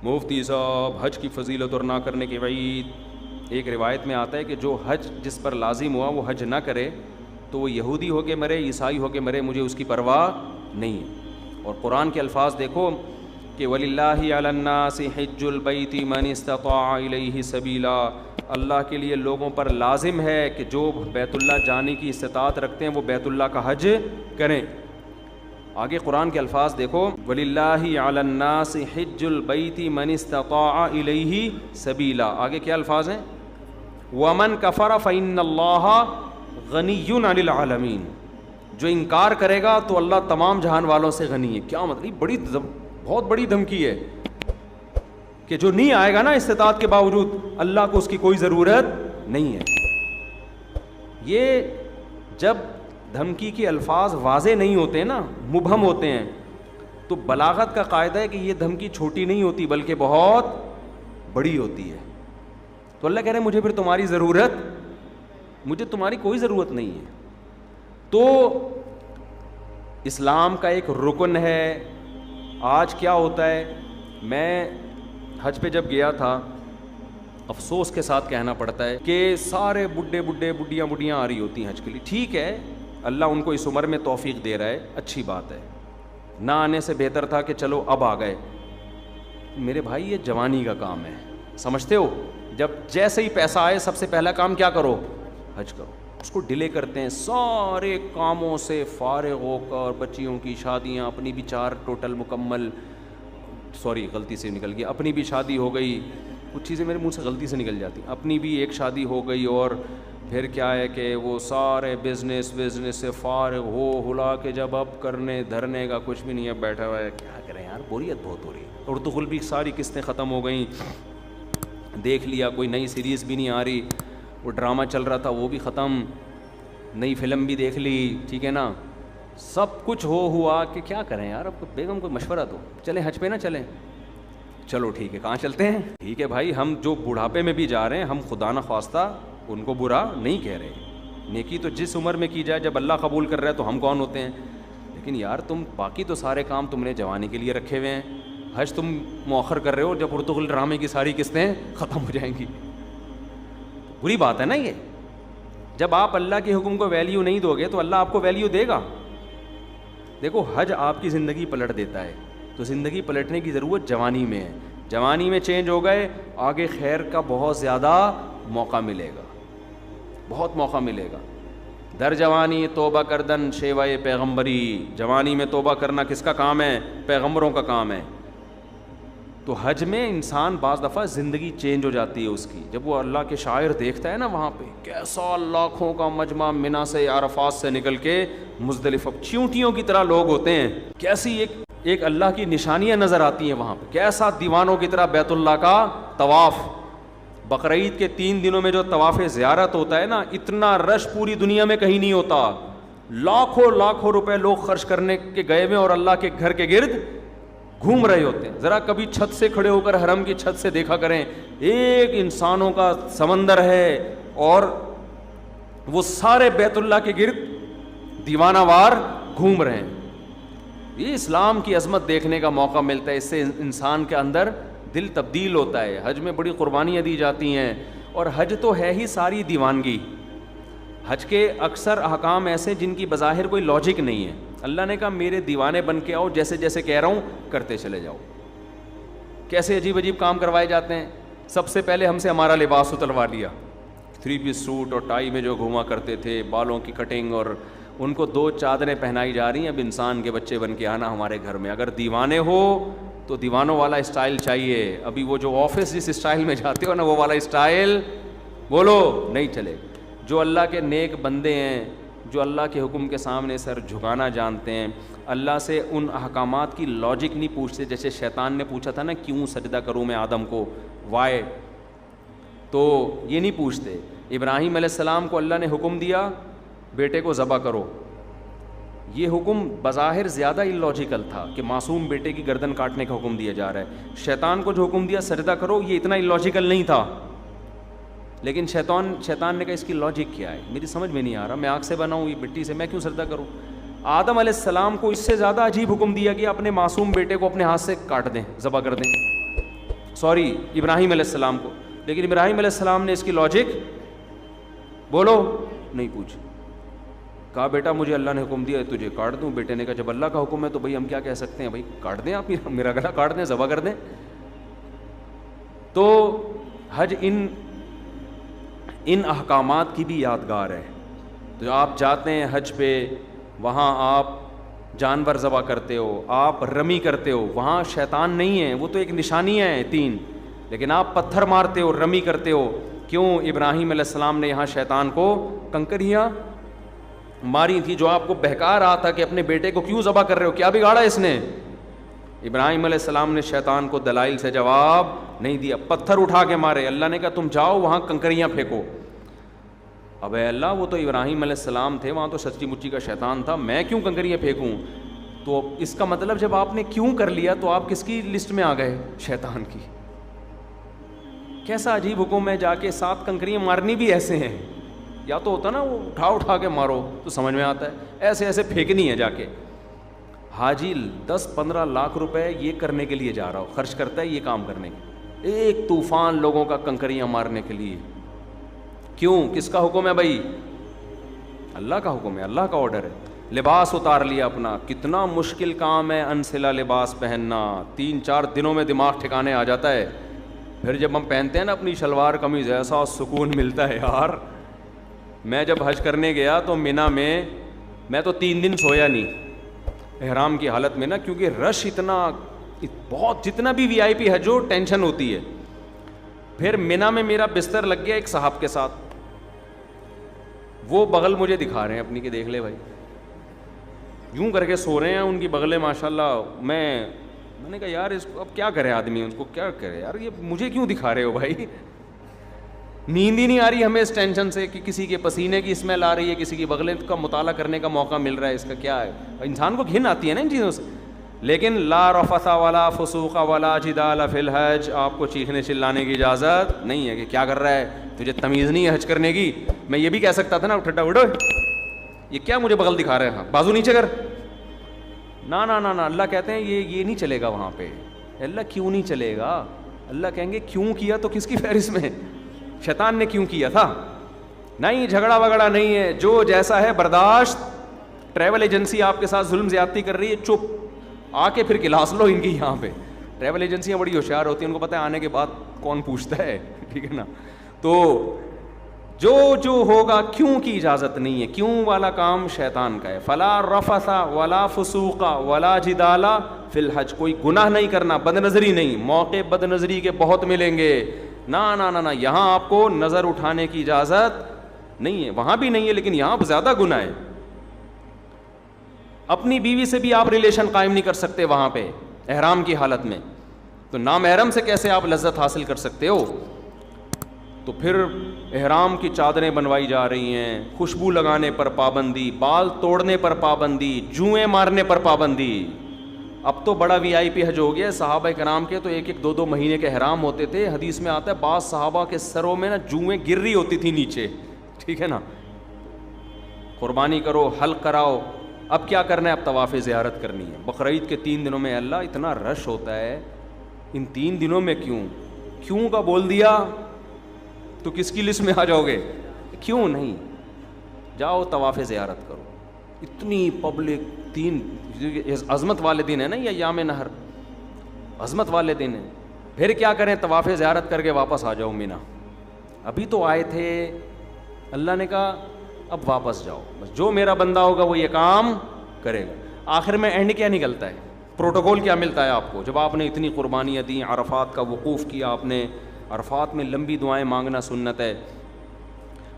مفتی صاحب حج کی فضیلت اور نہ کرنے کی وعید. ایک روایت میں آتا ہے کہ جو حج جس پر لازم ہوا وہ حج نہ کرے تو وہ یہودی ہو کے مرے, عیسائی ہو کے مرے, مجھے اس کی پرواہ نہیں ہے. اور قرآن کے الفاظ دیکھو کہ وَلِلَّهِ عَلَى النَّاسِ حِجُّ الْبَيْتِ مَنِ اسْتَطَاعَ إِلَيْهِ سَبِيلًا. اللہ کے لیے لوگوں پر لازم ہے کہ جو بیت اللہ جانے کی استطاعت رکھتے ہیں وہ بیت اللہ کا حج کریں. آگے قرآن کے الفاظ دیکھو وَلِلَّهِ عَلَى النَّاسِ حِجُّ الْبَيْتِ مَنِ اسْتَطَاعَ إِلَيْهِ سَبِيلًا. آگے کیا الفاظ ہیں؟ وَمَنْ كَفَرَ فَإِنَّ اللَّهَ غَنِيٌّ عَنِ الْعَالَمِينَ. جو انکار کرے گا تو اللہ تمام جہان والوں سے غنی ہے. کیا مطلب؟ بہت بڑی دھمکی ہے کہ جو نہیں آئے گا نا استطاعت کے باوجود, اللہ کو اس کی کوئی ضرورت نہیں ہے. یہ جب دھمکی کے الفاظ واضح نہیں ہوتے نا, مبہم ہوتے ہیں, تو بلاغت کا قاعدہ ہے کہ یہ دھمکی چھوٹی نہیں ہوتی بلکہ بہت بڑی ہوتی ہے. تو اللہ کہہ رہے ہیں مجھے پھر تمہاری ضرورت, مجھے تمہاری کوئی ضرورت نہیں ہے. تو اسلام کا ایک رکن ہے. آج کیا ہوتا ہے, میں حج پہ جب گیا تھا, افسوس کے ساتھ کہنا پڑتا ہے کہ سارے بڈھیاں آ رہی ہوتی ہیں حج کے لیے. ٹھیک ہے, اللہ ان کو اس عمر میں توفیق دے رہا ہے, اچھی بات ہے. نہ آنے سے بہتر تھا کہ چلو اب آ گئے. میرے بھائی یہ جوانی کا کام ہے, سمجھتے ہو؟ جب جیسے ہی پیسہ آئے سب سے پہلا کام کیا کرو؟ حج کرو. اس کو ڈیلے کرتے ہیں, سارے کاموں سے فارغ ہو کر, بچیوں کی شادیاں, اپنی بھی 4 ٹوٹل مکمل, سوری غلطی سے نکل گیا, اپنی بھی شادی ہو گئی. کچھ چیزیں میرے منہ سے غلطی سے نکل جاتی. اپنی بھی ایک شادی ہو گئی, اور پھر کیا ہے کہ وہ سارے بزنس سے فارغ ہو ہلا کے جب اب کرنے دھرنے کا کچھ بھی نہیں ہے, بیٹھا ہوا ہے. کیا کریں یار, بوریت بہت ہو رہی ہے. اردو غل بھی ساری قسطیں ختم ہو گئیں, دیکھ لیا, کوئی نئی سیریز بھی نہیں آ رہی, وہ ڈرامہ چل رہا تھا وہ بھی ختم, نئی فلم بھی دیکھ لی, ٹھیک ہے نا, سب کچھ ہوا کہ کیا کریں یار. اب بیگم کوئی مشورہ دو, چلیں حج پہ نہ چلیں؟ چلو ٹھیک ہے, کہاں چلتے ہیں؟ ٹھیک ہے بھائی, ہم جو بڑھاپے میں بھی جا رہے ہیں, ہم خدا نہ خواستہ ان کو برا نہیں کہہ رہے. نیکی تو جس عمر میں کی جائے, جب اللہ قبول کر رہا ہے تو ہم کون ہوتے ہیں. لیکن یار تم باقی تو سارے کام تم نے جوانی کے لیے رکھے ہوئے ہیں, حج تم مؤخر کر رہے ہو جب ارطغرل ڈرامے کی ساری قسطیں ختم ہو جائیں گی. بری بات ہے نا یہ. جب آپ اللہ کے حکم کو ویلیو نہیں دو گے تو اللہ آپ کو ویلیو دے گا. دیکھو حج آپ کی زندگی پلٹ دیتا ہے, تو زندگی پلٹنے کی ضرورت جوانی میں ہے. جوانی میں چینج ہو گئے, آگے خیر کا بہت زیادہ موقع ملے گا, بہت موقع ملے گا. در جوانی توبہ کردن شیوائے پیغمبری. جوانی میں توبہ کرنا کس کا کام ہے؟ پیغمبروں کا کام ہے. تو حج میں انسان بعض دفعہ زندگی چینج ہو جاتی ہے اس کی, جب وہ اللہ کے شاعر دیکھتا ہے نا, وہاں پہ کیسا لاکھوں کا مجمع منا سے عرفات سے نکل کے مزدلفہ, چیونٹیوں کی طرح لوگ ہوتے ہیں, کیسی ایک اللہ کی نشانیاں نظر آتی ہیں وہاں پہ, کیسا دیوانوں کی طرح بیت اللہ کا طواف. بقرعید کے 3 دنوں میں جو طواف زیارت ہوتا ہے نا, اتنا رش پوری دنیا میں کہیں نہیں ہوتا. لاکھوں روپے لوگ خرچ کرنے کے گئے ہوئے اور اللہ کے گھر کے گرد گھوم رہے ہوتے ہیں. ذرا کبھی چھت سے کھڑے ہو کر حرم کی چھت سے دیکھا کریں, ایک انسانوں کا سمندر ہے اور وہ سارے بیت اللہ کے گرد دیوانہ وار گھوم رہے ہیں. یہ اسلام کی عظمت دیکھنے کا موقع ملتا ہے, اس سے انسان کے اندر دل تبدیل ہوتا ہے. حج میں بڑی قربانیاں دی جاتی ہیں, اور حج تو ہے ہی ساری دیوانگی. حج کے اکثر احکام ایسے جن کی بظاہر کوئی لاجک نہیں ہے. اللہ نے کہا میرے دیوانے بن کے آؤ, جیسے جیسے کہہ رہا ہوں کرتے چلے جاؤ. کیسے عجیب عجیب کام کروائے جاتے ہیں. سب سے پہلے ہم سے ہمارا لباس اتروا لیا, 3 پیس سوٹ اور ٹائی میں جو گھوما کرتے تھے, بالوں کی کٹنگ, اور ان کو 2 چادریں پہنائی جا رہی ہیں. اب انسان کے بچے بن کے آنا ہمارے گھر میں. اگر دیوانے ہو تو دیوانوں والا اسٹائل چاہیے. ابھی وہ جو آفس جس اسٹائل میں جاتے ہو نا, وہ والا اسٹائل بولو نہیں چلے. جو اللہ کے نیک بندے ہیں, جو اللہ کے حکم کے سامنے سر جھکانا جانتے ہیں, اللہ سے ان احکامات کی لاجک نہیں پوچھتے. جیسے شیطان نے پوچھا تھا نا, کیوں سجدہ کروں میں آدم کو, وائے, تو یہ نہیں پوچھتے. ابراہیم علیہ السلام کو اللہ نے حکم دیا بیٹے کو ذبح کرو. یہ حکم بظاہر زیادہ اللاجیکل تھا کہ معصوم بیٹے کی گردن کاٹنے کا حکم دیا جا رہا ہے. شیطان کو جو حکم دیا سجدہ کرو, یہ اتنا اللاجیکل نہیں تھا. لیکن شیطان نے کہا اس کی لاجک کیا ہے, میری سمجھ میں نہیں آ رہا, میں آگ سے بنا ہوں, یہ مٹی سے, میں کیوں سجدہ کروں. آدم علیہ السلام کو اس سے زیادہ عجیب حکم دیا کہ اپنے معصوم بیٹے کو اپنے ہاتھ سے کاٹ دیں, ذبح کر دیں. سوری ابراہیم علیہ السلام کو. لیکن ابراہیم علیہ السلام نے اس کی لاجک بولو نہیں پوچھی. کہا بیٹا مجھے اللہ نے حکم دیا ہے تجھے کاٹ دوں. بیٹے نے کہا جب اللہ کا حکم ہے تو بھائی ہم کیا کہہ سکتے ہیں, بھائی کاٹ دیں, آپ میرا گلا کاٹ دیں, ذبح کر دیں. تو حج ان احکامات کی بھی یادگار ہے. تو آپ جاتے ہیں حج پہ, وہاں آپ جانور ذبح کرتے ہو, آپ رمی کرتے ہو, وہاں شیطان نہیں ہے, وہ تو ایک نشانیاں ہیں 3, لیکن آپ پتھر مارتے ہو, رمی کرتے ہو. کیوں؟ ابراہیم علیہ السلام نے یہاں شیطان کو کنکریاں ماری تھی, جو آپ کو بہکا رہا تھا کہ اپنے بیٹے کو کیوں ذبح کر رہے ہو, کیا بگاڑا اس نے. ابراہیم علیہ السلام نے شیطان کو دلائل سے جواب نہیں دیا, پتھر اٹھا کے مارے. اللہ نے کہا تم جاؤ وہاں کنکریاں پھینکو. اب اے اللہ وہ تو ابراہیم علیہ السلام تھے, وہاں تو سچی مچی کا شیطان تھا, میں کیوں کنکریاں پھینکوں. تو اس کا مطلب جب آپ نے کیوں کر لیا تو آپ کس کی لسٹ میں آ گئے؟ شیطان کی. کیسا عجیب حکم ہے, جا کے 7 کنکریاں مارنی بھی ایسے ہیں. یا تو ہوتا نا وہ اٹھا کے مارو تو سمجھ میں آتا ہے, ایسے ایسے پھینکنی ہے جا کے. حاجی 10-15 لاکھ روپے یہ کرنے کے لیے جا رہا ہو, خرچ کرتا ہے یہ کام کرنے کے, ایک طوفان لوگوں کا کنکریاں مارنے کے لیے. کیوں؟ کس کا حکم ہے بھائی؟ اللہ کا حکم ہے, اللہ کا آرڈر ہے. لباس اتار لیا اپنا, کتنا مشکل کام ہے انسلا لباس پہننا, 3-4 دنوں میں دماغ ٹھکانے آ جاتا ہے. پھر جب ہم پہنتے ہیں نا اپنی شلوار قمیض, ایسا سکون ملتا ہے یار. میں جب حج کرنے گیا تو مینا میں تو 3 دن سویا نہیں احرام کی حالت میں نا, کیونکہ رش اتنا بہت, جتنا بھی وی آئی پی حج ہو ٹینشن ہوتی ہے. پھر مینا میں میرا بستر لگ گیا ایک صاحب کے ساتھ, وہ بغل مجھے دکھا رہے ہیں اپنی کہ دیکھ لے بھائی, یوں کر کے سو رہے ہیں, ان کی بغلیں ماشاءاللہ. میں نے کہا یار اس کو اب کیا کرے آدمی, ان کو کیا کرے یار, یہ مجھے کیوں دکھا رہے ہو بھائی. نیند ہی نہیں آ رہی ہمیں اس ٹینشن سے کہ کسی کے پسینے کی اسمیل آ رہی ہے, کسی کی بغلیں کا مطالعہ کرنے کا موقع مل رہا ہے, اس کا کیا ہے. انسان کو گھن آتی ہے نا ان چیزوں سے. لیکن لا رفث ولا فسوق ولا جدال فی الحج, آپ کو چیخنے چلانے کی اجازت نہیں ہے کہ کیا کر رہا ہے, تجھے تمیز نہیں ہے حج کرنے کی. میں یہ بھی کہہ سکتا تھا نا ٹھٹا اڑو, یہ کیا مجھے بغل دکھا رہے ہیں, بازو نیچے کر. نا نا نا نا, اللہ کہتے ہیں یہ نہیں چلے گا وہاں پہ. اللہ کیوں نہیں چلے گا؟ اللہ کہیں گے کیوں کیا تو کس کی فہرست میں؟ شیطان نے کیوں کیا تھا؟ نہیں, جھگڑا وگڑا نہیں ہے, جو جیسا ہے برداشت. ٹریول ایجنسی آپ کے ساتھ ظلم زیادتی کر رہی ہے, چپ, آ کے پھر کلاس لو ان کی. یہاں پہ ٹریول ایجنسیاں بڑی ہوشیار ہوتی ہیں, ان کو پتہ ہے آنے کے بعد کون پوچھتا ہے, ٹھیک ہے نا. تو جو ہوگا کیوں کی اجازت نہیں ہے, کیوں والا کام شیطان کا ہے. فلا رفث ولا فسوق ولا جدال فی الحج, کوئی گناہ نہیں کرنا, بد نظری نہیں. موقع بد نظری کے بہت ملیں گے, نا نا نا نا, یہاں آپ کو نظر اٹھانے کی اجازت نہیں ہے. وہاں بھی نہیں ہے لیکن یہاں زیادہ گناہ ہے. اپنی بیوی سے بھی آپ ریلیشن قائم نہیں کر سکتے وہاں پہ احرام کی حالت میں, تو نامحرم سے کیسے آپ لذت حاصل کر سکتے ہو؟ تو پھر احرام کی چادریں بنوائی جا رہی ہیں, خوشبو لگانے پر پابندی, بال توڑنے پر پابندی, جوئیں مارنے پر پابندی. اب تو بڑا وی آئی پی حج ہو گیا. صحابہ کرام کے تو 1-2 مہینے کے احرام ہوتے تھے. حدیث میں آتا ہے بعض صحابہ کے سروں میں نا جوئیں گر رہی ہوتی تھی نیچے, ٹھیک ہے نا. قربانی کرو, حلق کراؤ, اب کیا کرنا ہے, اب طواف زیارت کرنی ہے. بقرعید کے 3 دنوں میں اللہ اتنا رش ہوتا ہے, ان 3 دنوں میں کیوں کا بول دیا تو کس کی لسٹ میں آ جاؤ گے؟ کیوں نہیں, جاؤ طواف زیارت کرو. اتنی پبلک, 3 عظمت والے دن ہے نا, یہ ایام نہر عظمت والے دن ہیں. پھر کیا کریں, طواف زیارت کر کے واپس آ جاؤ مینا. ابھی تو آئے تھے, اللہ نے کہا اب واپس جاؤ, بس جو میرا بندہ ہوگا وہ یہ کام کرے گا. آخر میں اینڈ کیا نکلتا ہے, پروٹوکول کیا ملتا ہے آپ کو؟ جب آپ نے اتنی قربانیاں دیں, عرفات کا وقوف کیا آپ نے, عرفات میں لمبی دعائیں مانگنا سنت ہے,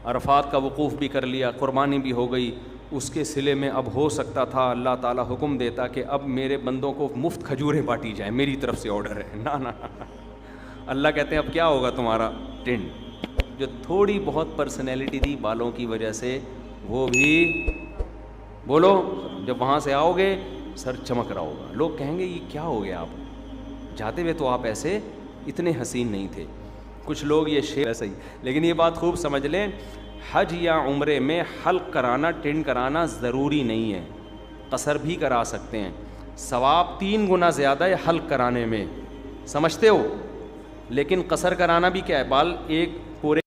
عرفات کا وقوف بھی کر لیا, قربانی بھی ہو گئی. اس کے صلے میں اب ہو سکتا تھا اللہ تعالیٰ حکم دیتا کہ اب میرے بندوں کو مفت کھجوریں بانٹی جائیں, میری طرف سے آرڈر ہے. نا نا, اللہ کہتے ہیں اب کیا ہوگا تمہارا ٹینٹ, جو تھوڑی بہت پرسنالٹی تھی بالوں کی وجہ سے وہ بھی بولو, جب وہاں سے آؤ گے سر چمک رہا ہوگا. لوگ کہیں گے یہ کیا ہو گیا, آپ جاتے ہوئے تو آپ ایسے اتنے حسین نہیں تھے. کچھ لوگ یہ شعر ایسا ہی. لیکن یہ بات خوب سمجھ لیں, حج یا عمرے میں حلق کرانا, ٹینٹ کرانا ضروری نہیں ہے, قصر بھی کرا سکتے ہیں. ثواب 3 گنا زیادہ ہے حلق کرانے میں, سمجھتے ہو؟ لیکن قصر کرانا بھی کیا ہے، بال ایک پورے